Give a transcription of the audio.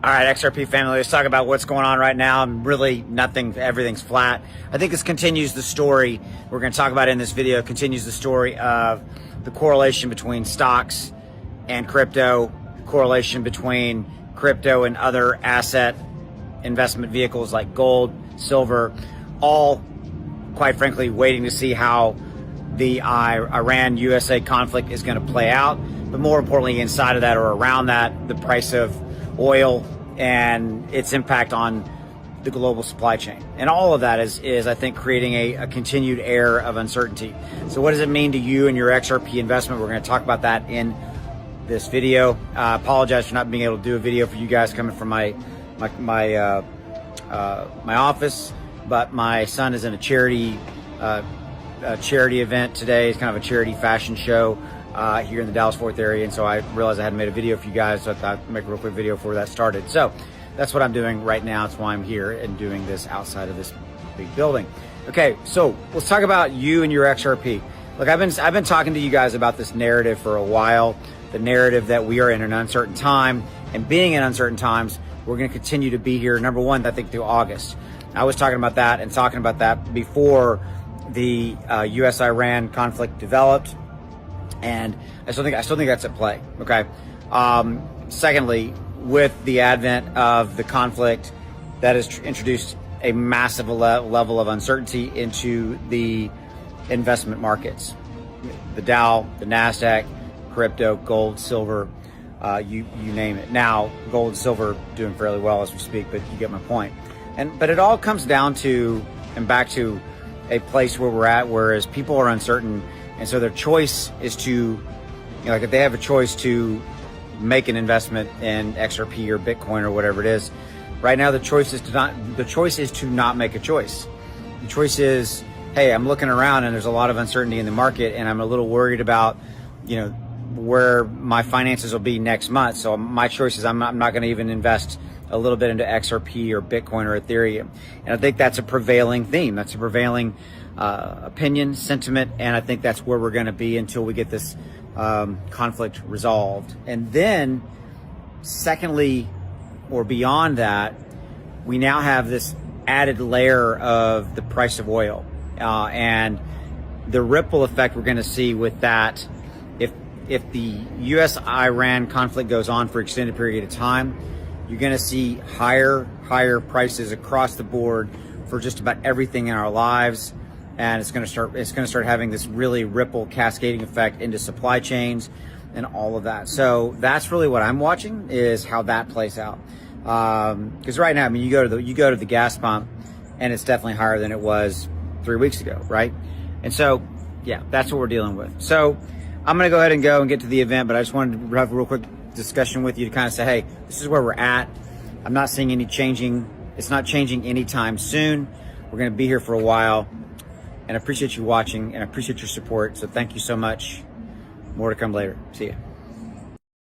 All right, XRP family, let's talk about what's going on right now. Really nothing, everything's flat. I think this continues the story we're going to talk about in this video, continues the story of the correlation between stocks and crypto, correlation between crypto and other asset investment vehicles like gold, silver, all, quite frankly, waiting to see how the Iran-USA conflict is going to play out. But more importantly, inside of that or around that, the price of oil and its impact on the global supply chain. And all of that is I think, creating a continued air of uncertainty. So what does it mean to you and your XRP investment? We're going to talk about that in this video. Apologize for not being able to do a video for you guys coming from my office, but my son is in a charity event today. It's kind of a charity fashion show here in the Dallas-Fort Worth area, and so I realized I hadn't made a video for you guys, so I thought I'd make a real quick video before that started. So that's what I'm doing right now. That's why I'm here and doing this outside of this big building. Okay, so let's talk about you and your XRP. Look, I've been talking to you guys about this narrative for a while, the narrative that we are in an uncertain time, and being in uncertain times, we're going to continue to be here. Number one, I think through August. I was talking about that before the U.S.-Iran conflict developed. And I still think that's at play. Okay. Secondly, with the advent of the conflict, that has introduced a massive level of uncertainty into the investment markets. The Dow, the Nasdaq, crypto, gold, silver, you name it. Now, gold and silver doing fairly well as we speak, but you get my point. But it all comes down to and back to a place where we're at, whereas people are uncertain. And so their choice is to, like if they have a choice to make an investment in XRP or Bitcoin or whatever it is, right now the choice is to not make a choice. The choice is, hey, I'm looking around and there's a lot of uncertainty in the market, and I'm a little worried about, where my finances will be next month. So my choice is I'm not going to even invest a little bit into XRP or Bitcoin or Ethereum. And I think that's a prevailing theme. That's a prevailing opinion, sentiment, and I think that's where we're going to be until we get this conflict resolved. And then, secondly, or beyond that, we now have this added layer of the price of oil and the ripple effect we're going to see with that. If the U.S.-Iran conflict goes on for an extended period of time, you're going to see higher prices across the board for just about everything in our lives. And it's going to start having this really ripple cascading effect into supply chains and all of that. So that's really what I'm watching, is how that plays out. Because right now, I mean, you go to the gas pump, and it's definitely higher than it was 3 weeks ago, right? And so, yeah, that's what we're dealing with. So I'm going to go ahead and go and get to the event, but I just wanted to have a real quick discussion with you to kind of say, hey, this is where we're at. I'm not seeing any changing. It's not changing anytime soon. We're going to be here for a while. And I appreciate you watching, and I appreciate your support. So thank you so much. More to come later. See ya.